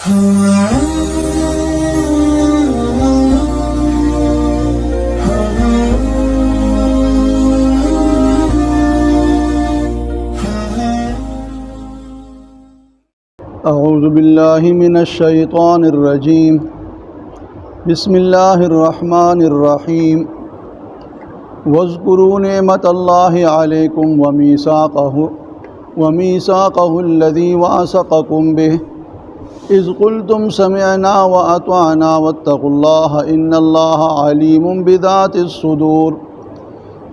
أعوذ بالله من الشيطان الرجيم بسم الله الرحمن الرحيم واذكروا نعمة الله عليكم وميثاقه الذي واثقكم به إذ قلتم سمعنا وأطعنا واتقوا الله إن الله عليم بذات الصدور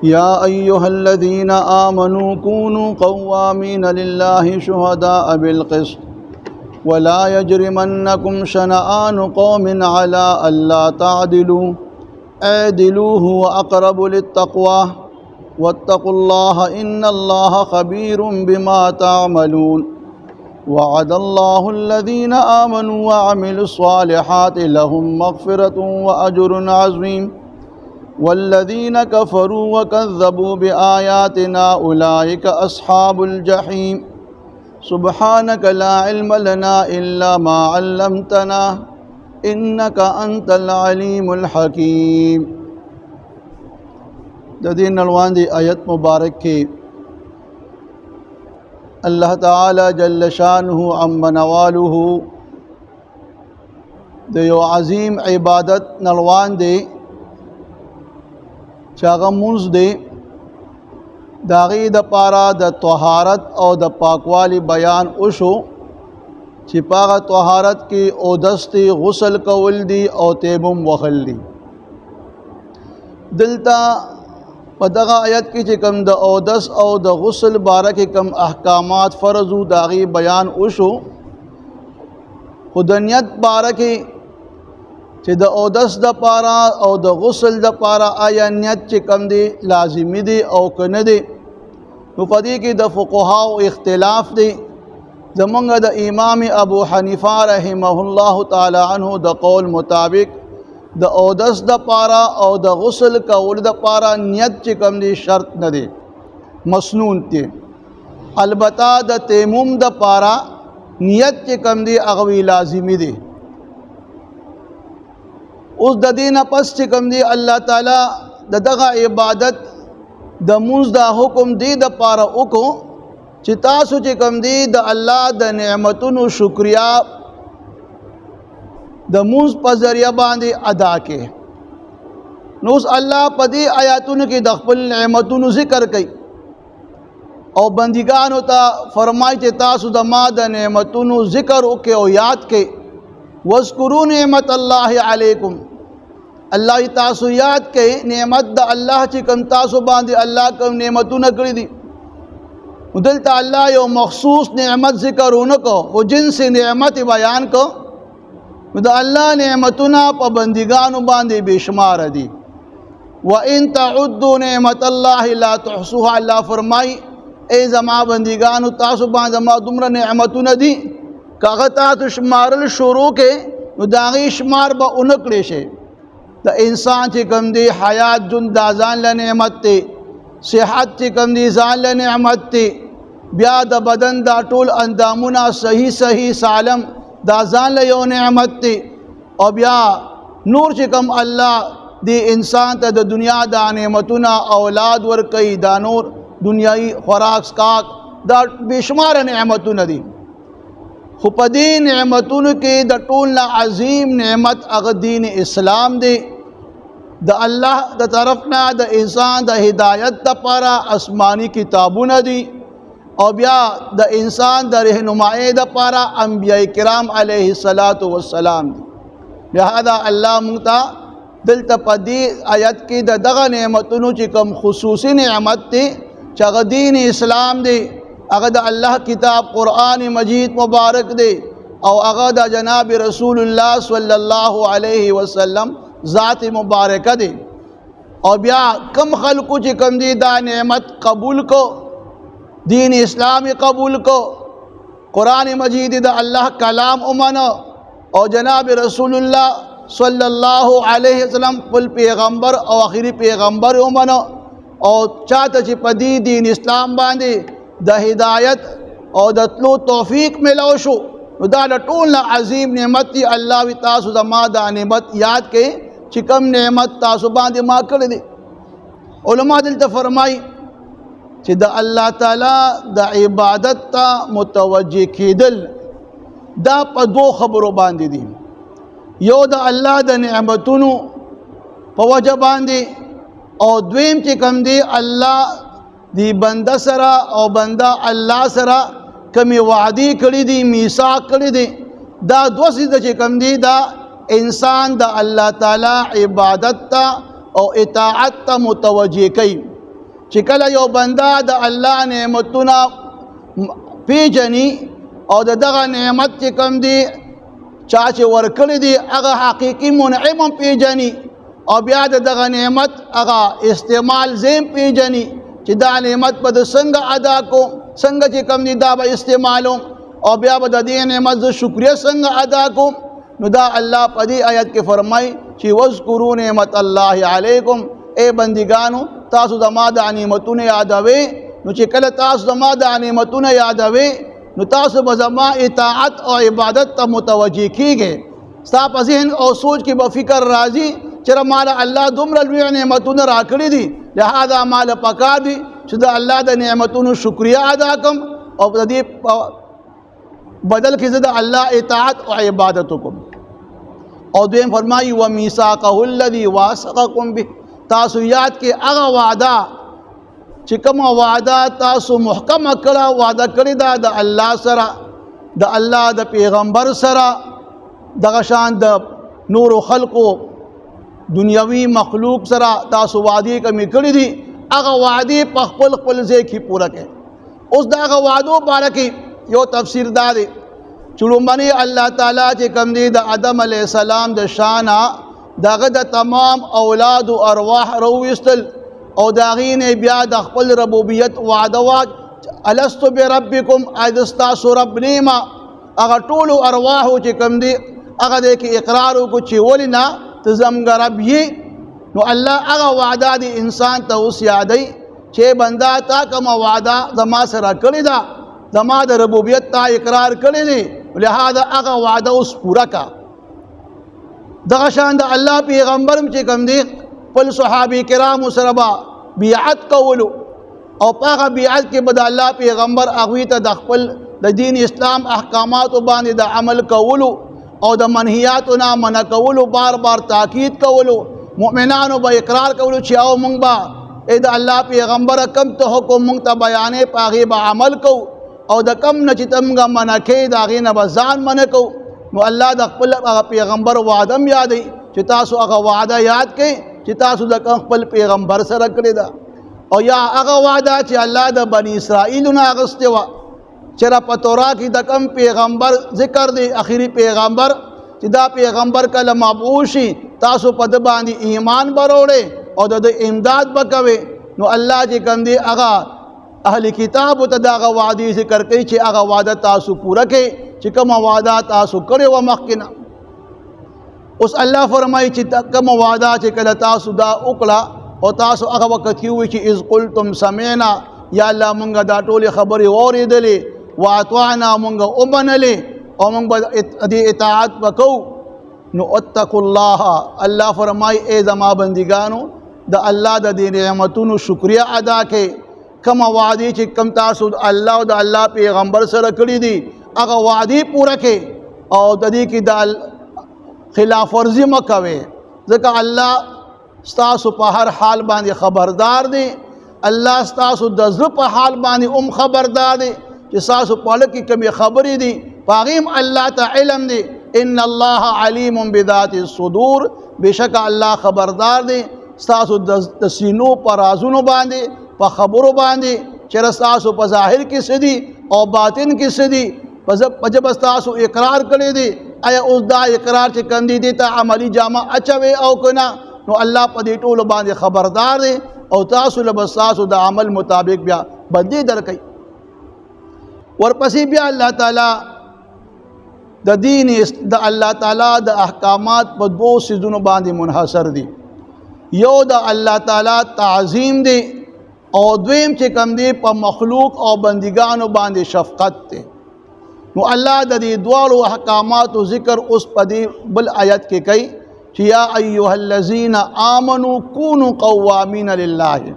يا أيها الذين آمنوا كونوا قوامين لله شهداء بالقسط ولا يجرمنكم شنآن قوم على ألا تعدلوا اعدلوا هو أقرب للتقوى واتقوا الله إن الله خبير بما تعملون وعد الله الذين آمنوا وعملوا الصالحات لهم مغفرة وأجر عظيم والذين كفروا وكذبوا بآياتنا أولئك أصحاب الجحيم سبحانك لا علم لنا إلا ما علمتنا إنك أنت العليم الحكيم. دین نلوان دی آیت مبارک کی اللہ تعالی جل شانہ عم نوالہ دیو عظیم عبادت نلوان دی چاغه منز دی داغی د پارا د طهارت او د پاکوالی بیان وشو چې پاغه طهارت کی او دستی غسل کول دی او تیمم وخل دی. دلتا په دغه آیت کې چې کم د اودس او د غسل باره کې کم احکامات فرض و داغی بیان وشو، خو د نیت باره کې چې د اودس د پارا او د غسل د پارا آیا نیت چې کم دی لازمی دی او کنه دی، نو په دې کې د فقهاو اختلاف دی. زمونږ د امام ابو حنیفه رحمه الله تعالی عنہ د قول مطابق د اودس د پارا او د غسل کول د پارا نیت چې کم دی شرط نه دی، مسنون دی. البته د تیمم د پارا نیت چې کم دی هغه لازمی دی. اوس د دینه پس چې کم دی الله تعالی د دغه عبادت د منځ د حکم دی د پاره وکړو چې تاسو چې کم دی د الله د نعمتونو شکریا د منځ په ذریعہ باندې ادا کې. نو اوس الله په دې آیاتونو کې د خپل نعمتونو ذکر کوي او بندګانو ته فرمایي چې تاسو د ما د نعمتونو ذکر وکړئ او یاد کړئ. واذکروا نعمت الله علیکم، اللہ تاسو یاد کئ نعمت د اللہ چې کم تاسو باندې اللہ کم نعمتونه کړی دي. دلته اللہ یو مخصوص نعمت ذکرونه کو او جنس نعمت بیان کو. د اللہ نعمتونه په بندگانو باندې بشمار دي. وَإِن تَعُدُّوا نِعْمَةَ اللَّهِ لَا تُحْصُوهَا، اللہ فرمائی اے زما بندگانو تاسو باندې زما دومره نعمتونه دي کاغه تاسو شمارل شروع کې نو داغي شمار به اونکړي شي. د انسان چې کم دی حیات جون دا ځان له نعمت دی، صحت چې کم دی ځان له نعمت دی، بیا د بدن دا ټول اندامونه صحیح سالم دا ځان له یو نعمت دی. او بیا نور چې کم الله دی انسان ته د دنیا دا نعمتونه اولاد ورکوي، دا نور دنیاوی خوراک سکاک دا بشمار نعمتونه دي. خو په دې نعمتونو کې د ټول نه عظیم نعمت هغه دین اسلام دی. د الله د طرف نه د انسان د هدایت لپاره آسمانی کتابونه دي او بیا د انسان د رهنمایۍ لپاره انبیاء کرام علیه السلام دي. لہذا الله مونږ ته دلته په دې آیت کې د دغه نعمتونو چې کوم خصوصي نعمت دی چې هغه دین اسلام دی، هغه د الله کتاب قرآن مجید مبارک دی او هغه د جناب رسول الله صلی الله علیه وسلم ذات مبارکه دی. او بیا کم خلقو چې کم دی دا نعمت قبول کو، دین اسلامی قبول کو، قرآن مجید دا اللہ کلام امانو او جناب رسول اللہ صلی اللہ علیہ وسلم پل پیغمبر او آخری پیغمبر امانو او چاہتا چی پدی دین اسلام باندے دا ہدایت او دا تلو توفیق ملو شو. نو دا د ټول عظیم نعمت دی. الله وی تاسو زما دا نعمت یاد کړئ چې کوم نعمت تاسو باندې ما کړی دی. علما دلته فرمایي چې د الله تعالی د عبادت ته متوجه کېدل دا په دو خبرو باندې دي. یو د الله د نعمتونو په وجه باندې، او دویم چې کوم دی الله دی بنده سره او بنده الله سره کمی وعدی کړی دي، میثاق کړی دي. دا دو څیزه چې کوم دی دا انسان د الله تعالی عبادت ته او اطاعت ته متوجه کوي. چې کله یو بنده د الله نعمتونه پیژني او دغه نعمت چې کوم دی چا چې ورکړی دی هغه حقیقي منعم هم پیژني، او بیا دغه نعمت هغه استعمال زیم پیژني چې دا نعمت به د څنګه ادا کوم، څنګه چې کوم دی دا به استعمالوم، او بیا به د دې نعمت ز شکریه څنګه ادا کوم. نو دا الله په دې آیت کې فرمایي چې واذکروا نعمت الله علیکم، اے بندگانو تاسو زما د نعمتونو یادوي. نو چې کله تاسو زما د نعمتونو یادوي نو تاسو به زما اطاعت او عبادت ته متوجه کیږئ. ستا په ذهن او سوچ کې به فکر راځي چې مال الله دومره لوی نعمتونه راکړي دي، لہذا مال پکار دي چې د الله د نعمتونو شکریه ادا کوم او د دې بدل کې زه د الله اطاعت او عبادت وکړم. او دویم فرمایي ومیثاقه الذي واثقکم به، تاسو یاد کې هغه وعده چې کومه وعده تاسو محکمه کړه، وعده کړې ده د الله سره، د الله د پیغمبر سره، دغه شان د نور خلقو دنیوي مخلوق سره تاسو وعده کمی کړې دي، هغه وعده په خپل خپل ځای کې پوره کړئ. اوس دغه وعدو باره کې یو تفسیر دا دی چې لومړنی الله تعالی چې کوم دی د آدم علیه السلام د شانه دغه د تمام اولاد او ارواح راوویستل، او د هغې نه بیا د خپل ربوبیت وعده وکړه الستو بربکم، ایا ستاسو رب نیمه. هغه ټولو ارواحو چې کوم دی هغه دی کې اقرار وکړو چې ولې نه ته زموږ رب یې. نو الله هغه وعده د انسان ته اوس یادوي چې بنده تا کومه وعده زما سره کړې ده، زما د ربوبیت تا اقرار کړی دی، لہذا هغه وعده اوس پوره کا. دغه شان د الله پیغمبر چې کوم دی خپل صحابه کرامو سره به بیعت کولو، او په هغه بیعت کې به د الله پیغمبر هغوی ته د خپل د دین اسلام احکاماتو باندې د عمل کولو او د منهیاتو نه منع کولو بار بار تاکید کولو. مؤمنانو به اقرار کولو چې او مونږ به د الله پیغمبر کم ته حکم مونږ ته بیانې په هغې به عمل کوو، او د کم نه چې ته موږ منع کوې د هغې نه به ځان منع کوو. نو الله د خپل هغه پیغمبر وعده هم یادوي چې تاسو هغه وعده یاد کړئ چې تاسو د خپل پیغمبر سره کړې ده. او یا هغه وعده چې الله د بني اسرائیلو نه اخیستې وه چې په تورات کې د کوم پیغمبر ذکر دی اخري پیغمبر چې دا پیغمبر کله مبعوث شي تاسو په ده باندې ایمان به راوړئ او د ده امداد به کوئ. نو الله چې کوم دی هغه اهل کتابو ته دغه وعدې ذکر کوي چې هغه وعده تاسو پوره کړئ چې کومه وعده تاسو کړې وه مخکې نه. اوس الله فرمایي چې کومه وعده چې کله تاسو دا وکړه او تاسو هغه وخت کې ووایئ چې اذ قلتم سمعنا، یا الله مونږ دا ټولې خبرې واورېدلې، واطعنا مونږ ومنلې او مونږ به دې اطاعت وکړو. نو اتقوا الله، الله فرمایي ای زما بندګانو د الله د دې نعمتونو شکریه ادا کړئ. کومه وعدې چې کوم تاسو الله او د الله پیغمبر سره کړي دي هغه وعدې پوره کړئ، او د دې کې د خلاف ورزي مه کوئ، ځکه الله ستاسو په هر حال باندې خبردار دی. الله ستاسو د زړه په حال باندې هم خبردار دی چې ستاسو په اړه کې کومې خبرې دي په هغې هم الله ته علم دی. ان الله علیم بذات الصدور، بېشکه الله خبردار دی ستاسو د سینو په رازونو باندې، په خبرو باندې چې ستاسو په ظاهر کې څه دي او باطن کې څه دي. په ژبه ستاسو اقرار کړی دی، آیا اوس دا اقرار چې کوم دی دې ته عملي جامه اچوئ او که نه؟ نو الله په دې ټولو باندې خبردار دی او تاسو له به ستاسو د عمل مطابق بیا بدلې درکوي. ورپسې بیا الله تعالی د دین د الله تعالی د احکامات په دوو څیزونو باندې منحصر دي. یو د الله تعالی تعظیم دی، او دویم چې کوم دی په مخلوق او بندگانو باندې شفقت دی. نو الله د دې دواړو احکاماتو ذکر اوس په دې بل آیت کې کوي چې یا ایها الذین آمنوا کونوا قوامین لله.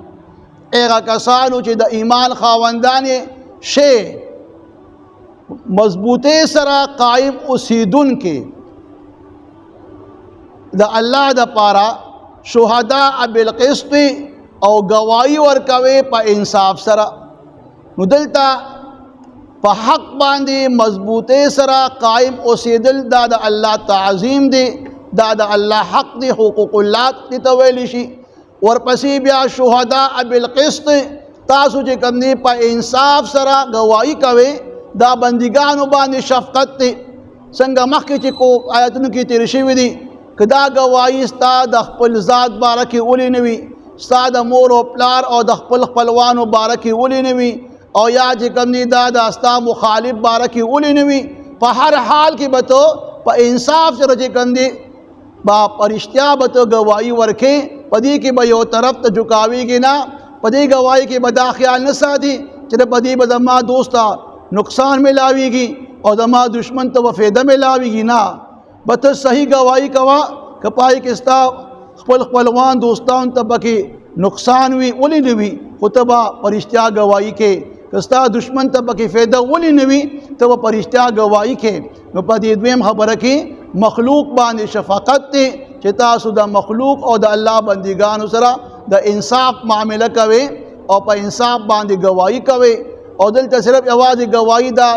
هغه کسانو چې د ایمان خاوندان شي مضبوطی سره قائم اوسیدونکي د الله د پاره شهداء بالقسط او گواہی ورکوي په انصاف سره. نو دلته په حق باندې مضبوطی سره قائم اوسیدل دا د الله تعظیم دی، دا د الله حق دی، حقوق الله ته ویل شي. ورپسې بیا شهداء بالقسط تاسو چې کوم دی په انصاف سره گواہی کوي دا بندګانو باندې شفقت دی. څنګه مخکې چې کو آیاتونو کې تیر شوي دي که دا گواہی ستا د خپل ذات باره کې ولې نه وي، ستا د مور او پلار او د خپل خپلوانو باره کې ولې نه وي، او یا چې کوم دی دا د ستا مخالف باره کې ولې نه وي، په هر حال کې به ته په انصاف سره چې کوم دی با پرشتیا به ته گواہی ورکې. په دې کې به یو طرف ته جھکاویږي نه، په دې گواہی کې به دا خیال نه ساتي چې په دې به زما دوست ته نقصان ملاویږي او زما دشمن ته فایده ملاویږي. نه، به ته صحیح گواہی کوه که پای کې ستا خپل خپلوان دوستان ته پکې نقصان وي ولې نه وي، خو ته به پرشتیا گواہی کې. که ستا دشمن ته پکې فایده ولې نه وي ته به پرشتیا گواہی کې. نو په دې دویم خبره کې مخلوق باندې شفقت دی چې تاسو د مخلوق او د الله بندګانو سره د انصاف معامله کوي او په انصاف باندې گواہی کوي. او دلته صرف یوازې گواہی دا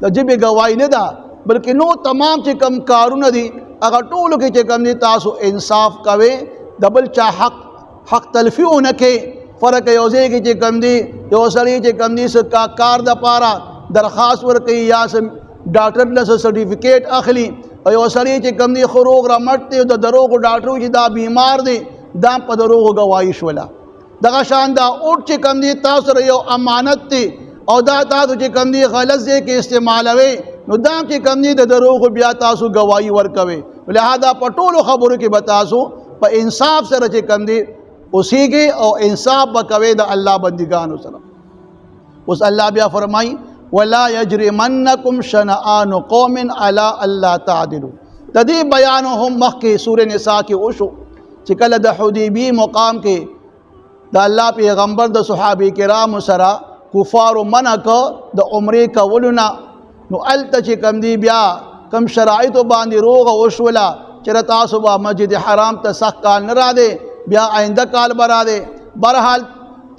د ژبې گواہی نه ده بلکې نو تمام چې کم کارونه دي هغه ټولو کې چې کم دي تاسو انصاف کوي، د بل چا حق تلفي ونه کوي. فرق یو ځای کې چې کم دي یو سړی چې کم دي څه کار د پاره درخواست ورکوي یا ډاکټر له سرټیفیکیټ اخلي، او یو سړی چې کم دی خروغ را مټ دی د دروغو ډاکټر چې دا بیمار دی دا په دروغو گواہی شوله. دغه شان دا اوټ چې کم دی تاسو سره یو امانت دی او دا تاسو چې کم دی غلط ځای کې استعمالوي نو دا چې کم دی د دروغو بیا تاسو گواہی ورکوي. لہذا په ټولو خبرو کې به تاسو په انصاف سره چې کم دی اوسیږي او انصاف به کوي د الله بندګانو سره. اوس الله بیا فرمایي ولا یجرمنکم شنآن قوم علی الا تعدلوا. د دې بیان هم مخکې سورہ نساء کې وشو چې کله د حدیبی مقام کې د الله پیغمبر د صحابه کرام سره کفار منع د عمرې کولونه، نو الته چې کم دی بیا کم شرایط باندې روغ وشوله چې تاسو به مسجد حرام ته سخت کال نه را دی، بیا آینده کال به را دی. برحال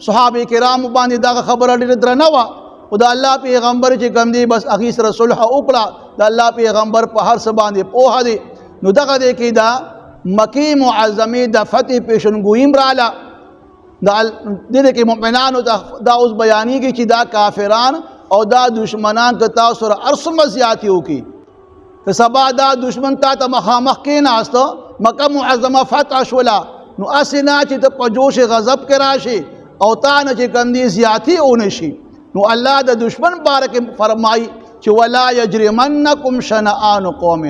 صحابه کرام باندې دا خبره ډېره درنه وه، او د الله پیغمبر چې کم دی بس هغې سره صلح وکړه. د الله پیغمبر په هر څه باندې پوهه دی. نو دغه دی کې دا مکې معظمې د فتح پیشنګویم راله. دې کې مؤمنانو دا اوس بیانېږي چې دا کافران او دا دشمنان که تاسو سره هر څومره زیاتې وکړي، که سبا دا دشمن تا ته مخامخ کېناسته مکه معظمه فتح شوله، نو هسې نه چې ته په جوش غضب کې راشي او تا نه چې کم دی زیاتې ونه شي. نو الله د دشمن باره کې فرمایي چې ولا یجرمنکم شنآن قوم،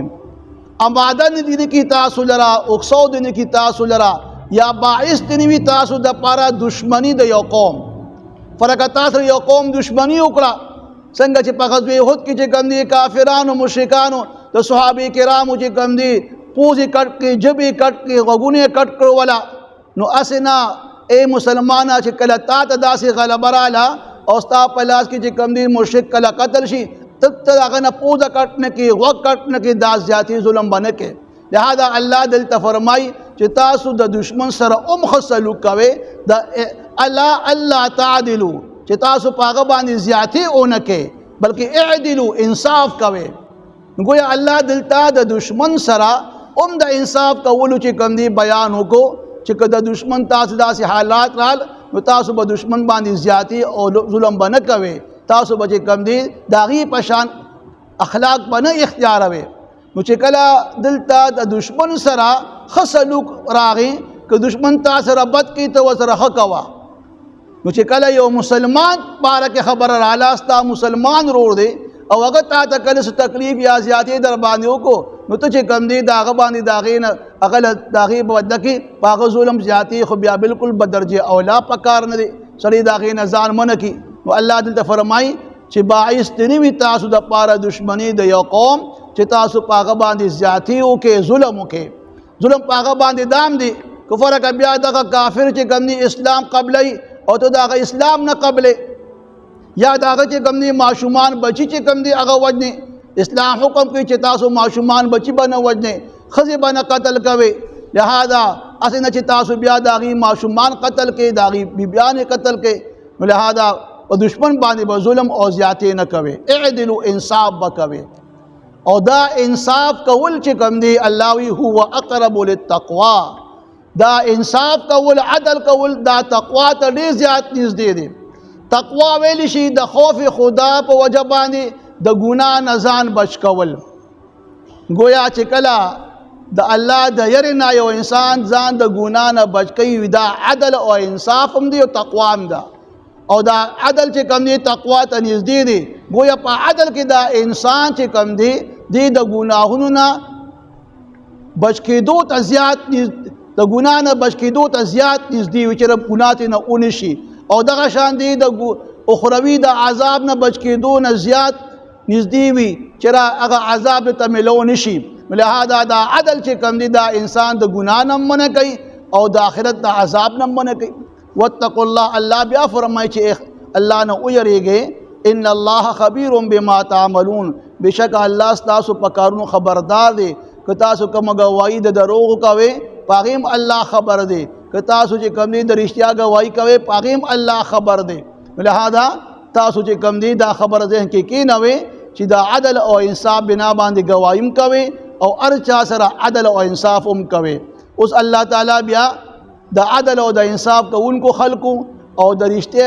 اماده نه دي کی تاسو لرا اکسو دي کی تاسو لرا یا باعث دي وي تاسو د پاره دشمنی د یو قوم. فرق تاسو یو قوم دشمنی وکړه څنګه چې په غزوه احد کې چې کم دي کافرانو مشرکانو د صحابه کرامو چې کم دي پوزې کټ کې جبې کټ کې غوګونه کټ کړو ولا. نو اسنا اے مسلمانه چې کله تا ته داسې غلبه راله او ستا په لاس کې چې کم دي مشرک کله قتل شي ته هغه نه پوزه کټ نه کې غوږ کټ نه کې دا زیاتې ظلم به نه کې. لہذا الله دلته فرمایي چې تاسو د دشمن سره ښه سلوک کوئ، د الله تعدلو چې تاسو په هغه باندې زیاتې ونه کې بلکې اعدلو انصاف کوئ. گویا الله دلته د دشمن سره د انصاف کولو چې کوم دی بیان وکړو چې که د دشمن تاسو داسې حالات رال نو تاسو به دشمن باندې زیاتې او ظلم به نه کوئ، تاسو به چې کوم دی د هغې په شان اخلاق به نه اختیاروئ. نو چې کله دلته د دشمن سره ښه سلوک راغی، که دشمن تا سره بد کوي ته ورسره ښه کوه. نو چې کله یو مسلمان باره کې خبره راله ستا مسلمان ورور دی او هغه تا ته کله څه تکلیف یا زیاتې در باندې وکړو نو ته چې کم دی د هغه باندې د هغې نه هغه د هغې په بدله کې په هغه ظلم زیاتې خو بیا بالکل به درجې اولا په کار نه دی، سړی د هغې نه ځان منع کړي. نو الله دلته فرمایي چې باعث دې نه وي تاسو دپاره دشمني د یو قوم چې تاسو په هغه باندې زیاتي وکړئ، ظلم وکړئ. ظلم په هغه باندې دام دی کفر که بیا دغه کافر چې کوم دی اسلام قبلوي او ته د هغه اسلام نه قبلې، یا د هغه چې کوم دی ماشومان بچي چې کوم دی هغه وجنې. اسلام حکم کوي چې تاسو ماشومان بچي به نه وجنې، ښځې به نه قتل کوئ. لہذا اسې نه چې تاسو بیا د هغې ماشومان قتل کړئ، د هغې بیبیانې قتل کړئ. نو لہذا په دشمن باندې به ظلم او زیاتې نه کوئ، اعدلو انصاف به کوئ. او دا انصاف کول چې کوم دی الله وی هو اقرب للتقوا، دا انصاف کول عدل کول دا تقوا ته ډېر زیات نږدې دی. تقوا ویلی شي د خوف خدا په وجه باندې د ګناه نه ځان بچ کول. گویا چې کله د الله د یرې نه یو انسان ځان د ګناه نه بچ کوي، دا عدل او انصاف هم دی او تقوا هم ده. او دا عدل چې کوم دی تقوا ته نږدې دی. گویا په عدل کې دا انسان چې کوم دی د ګناهونو نه بچ کېدو ته زیات د ګناه نه بچ کېدو ته زیات نږدې وي چې رب ګناه ترې نه ونشي. او دغه شان دی د اخروي د عذاب نه بچ کېدو نه زیات نږدې وي چې هغه عذاب ته ملو نشي. لہذا دا عدل چې کوم دی دا انسان د ګناه نه منع کوي او د آخرت د عذاب نه منع کوي. واتقوا الله، الله بیا فرمایي چې الله نه ویریږئ، ان الله خبیر بما تعملون، بشک الله ستاسو په کارونو خبردار دی. که تاسو کومه ګواهي د دروغو کوئ په هغې هم الله خبر دی، که تاسو چې کوم دی د رښتیا ګواهي کوئ په هغې هم الله خبر دی. لہذا تاسو چې کوم دی دا خبره ذهن کې کېنوئ چې دا عدل او انصاف بنا باندې ګواهي هم کوئ او هر چا سره عدل او انصاف هم کوئ. اوس الله تعالی بیا د عدل او د انصاف کوونکو خلکو او د رښتیا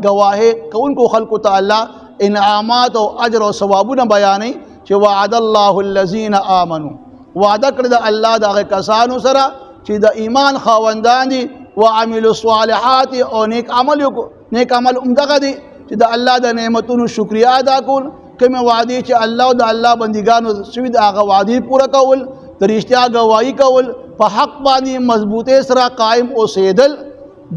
ګواهي کوونکو خلکو ته الله انعامات او اجر او ثوابونه بیانوي چې وعد الله الذین آمنوا، وعده کړی د الله د هغه کسانو سره چې د ایمان خاوندان دي، وعملوا الصالحات او نیک عمل وکړو. نیک عمل همدغه دی چې د الله د نعمتونو شکریا ادا کول، کومې وعدې چې الله او د الله بندګانو شوي د هغه وعدې پوره کول، د رښتیا ګواهي کول، په حق باندې مضبوطۍ سره قائم اوسېدل،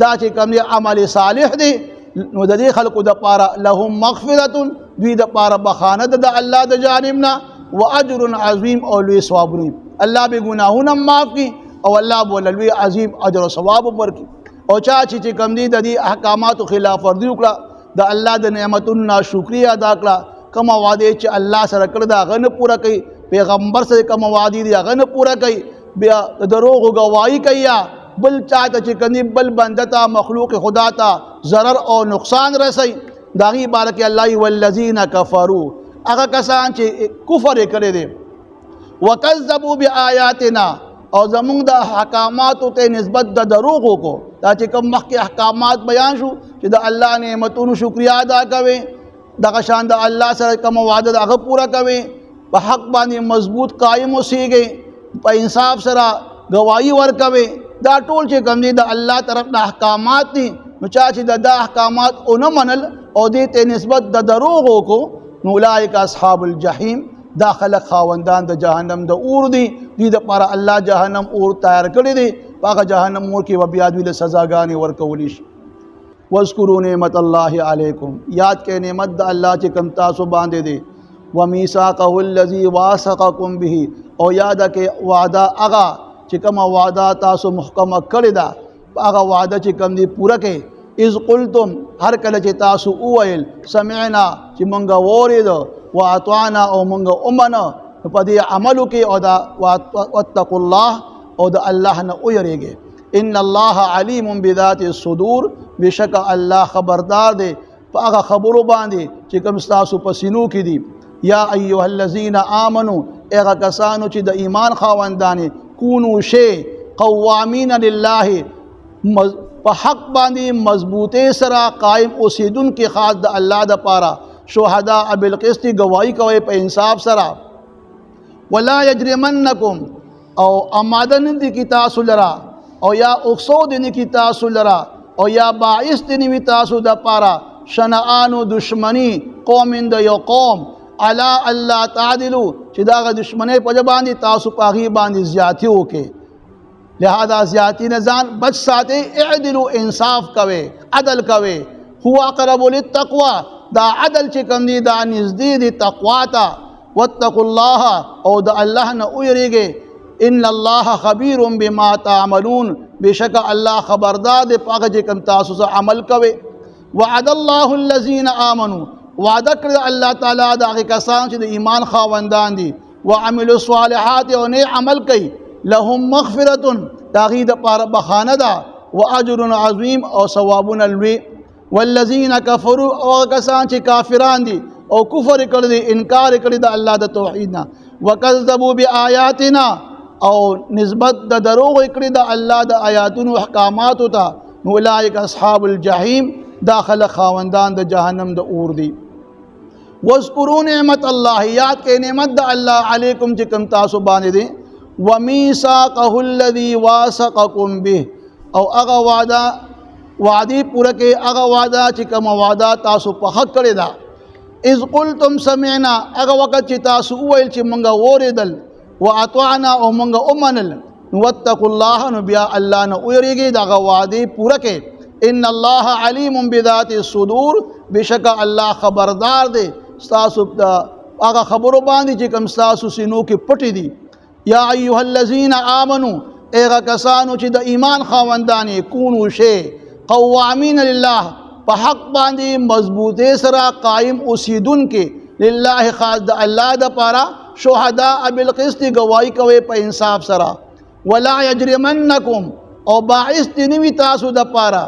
دا چې کوم دی عمل صالح دی. نو د دې خلکو دپاره لهم مغفرة، دوی دپاره بخانه ده د الله د جانب نه، و اجر عظیم او لوی ثوابونه. الله به ګناهونه معاف کړي او الله به ورله لوی عظیم اجر او ثواب ورکړي. او چا چې کوم دی د دې احکاماتو خلاف ورزي وکړه، د الله د نعمتونو ناشکري ادا کړه، کومه وعدې چې الله سره کړې ده هغه نه پوره کوي، پیغمبر سره کومه وعدې دي هغه نه پوره کوي، بیا د دروغو ګواهي کوي، یا بل چاته چې کوم بل بنده ته مخلوق خدا ته ضرر او نقصان رسوي، د هغې باره کې الله والذین کفروا، هغه کسان چې کفر یې کړی دی، وکذبوا بآیاتنا، او زمونږ د احکاماتو ته نسبت د دروغ وکړو. دا چې کوم مخکې احکامات بیان شو چې د الله نعمتونو شکریا ادا کوئ، دغه شان د الله سره کومه وعده ده هغه پوره کوئ، په حق باندې مضبوط قایم اوسېږئ، په انصاف سره ګواهي ورکوئ. دا ټول چې کوم دی د الله طرف نه احکامات دي. نو چا چې د دا احکامات ونه منل او دې ته نسبت د دروغ وکړو، نو اولئک اصحاب الجحیم، دا خلق خاوندان د جهنم د اور دي. دوی دپاره الله جهنم اور تیار کړی دی، په هغه جهنم اور کې به بیا دوی له سزاګانې ورکولی شي. واذکروا نعمت الله علیکم، یاد کړئ نعمت د الله چې کوم تاسو باندې دی، ومیثاقه الذي واثقکم به، او یاد کړئ وعده هغه چې کومه وعده تاسو محکمه کړې ده، هغه وعده چې کوم دی پوره کړئ. اذ قلتم، هر کله چې تاسو وویل سمعنا، چې مونږ واورېده، واطعنا، او مونږ ومنه، په دې عمل وکړئ، او دا واتقوا الله، او د الله نه ویریږئ. ان الله علیم بذات الصدور، بشک الله خبردار دی په هغه خبرو باندې چې کوم ستاسو په سینو کې دي. یا ایها الذین آمنوا، هغه کسانو چې د ایمان خاوندان، کونو شی قوامین لله، په حق باندې مضبوطۍ سره قائم اوسیدونکي خاص د الله دپاره، شهداء بالقسط، ګواهي کوئ په انصاف سره. ولا یجرمنکم، او اماده نه دي کی تاسو لرا، او یا اقصو دي نه کی تاسو لرا، او یا باعث دي نه تاسو دپاره شنآن دشمنی قوم د یو قوم، علی الله تعدلوا، چې داغه دشمنی په باندې تاسو په هغې باندې زیاتی وکړئ. لہذا زیاتی نه ځان بچ ساتئ، اعدلوا، انصاف کوئ، عدل کوئ. هو اقرب للتقوی، دا عدل چې کوم دی دا نږدې دی تقوا ته. واتقوا الله او د الله نه ویریږئ. ان الله خبیر بما تعملون بشک الله خبردار دی په هغه چې کوم تاسو سره عمل کوئ. وعد الله الذین آمنوا وعده کړی الله تعالی د هغې کسان چې د ایمان خاوندان دي وعملوا الصالحات او نیک عمل کوي لهم مغفرة د هغې دپاره بخانه ده واجر عظیم او ثوابونه لوی. والذین کفروا او هغه کسان چې کافران دي او کفر کړی دی انکار کړی د الله د توحید نه وکذبوا بآیاتنا او نسبت د دروغ کړی د الله د آیاتونو احکاماتو ته اولئک اصحاب الجحیم داخل خاوندان د جهنم د اور دی. واذکروا نعمت الله یاد کې نعمت د الله علیکم چې کوم تاسو باندې دی ومیثاقه الذی واثقکم به او هغه وعده پوره کې هغه وعده چې کوم وعده تاسو په حق کړی دا. اذ قلتم سمعنا هغه وخت چې تاسو وویل چې مونږ واورېدل واطعنا او مونږ ومنل. واتقوا الله نو بیا الله نه ویریږئ دغه وعده پوره کې. ان الله علیم بذات الصدور بشک الله خبردار دی ستاسو هغه خبرو باندې چې کوم ستاسو سینو کې پټې دي. یا ایها الذین آمنوا هغه کسانو چې د ایمان خاوندان یې کونو شئ قوامین لله په حق باندې مضبوطی سره قائم اوسیدونکي لله خاص د الله دپاره شهداء بالقسط گواهی کوئ په انصاف سره. ولا یجرمنکم او باعث دې نه وي تاسو دپاره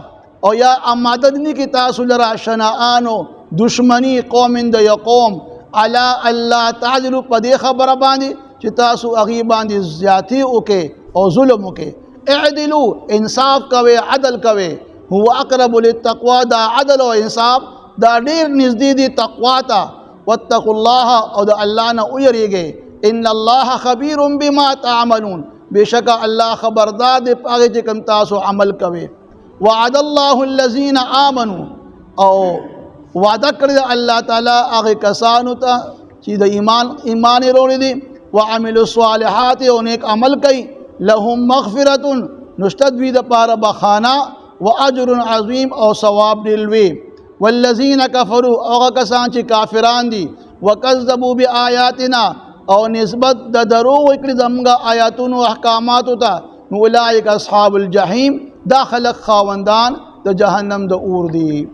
او یا اماده دې نه کړي تاسو لره شنآنو دشمنی قوم د یو قوم علی الله تعدلوا په دې خبره باندې چې تاسو هغې باندې زیاتي وکړئ او ظلم وکړئ. اعدلوا انصاف کوئ عدل کوئ هو اقرب للتقوا دا عدل او انصاف دا ډیر نږدې دی تقوا ته. واتقوا الله او د الله نه ویریږئ. ان الله خبیر بما تعملون بشک الله خبردار دی په هغې چې کوم تاسو عمل کوئ. وعد الله الذین آمنوا او وعده کړی الله تعالی هغې کسانو ته چې د ایمان یې راوړی دی وعملوا الصالحات او نیک عمل کوي لهم مغفرة نشته دوی دپاره بخانه واجر عظیم او ثواب ډېر لوی. والذین کفروا هغه کسان چې کافران دي وکذبوا بآیاتنا او نسبت د دروغ کړي زموږ آیاتونو احکاماتو ته اولئک اصحاب الجحیم دا خلق خاوندان د جهنم د اور دي.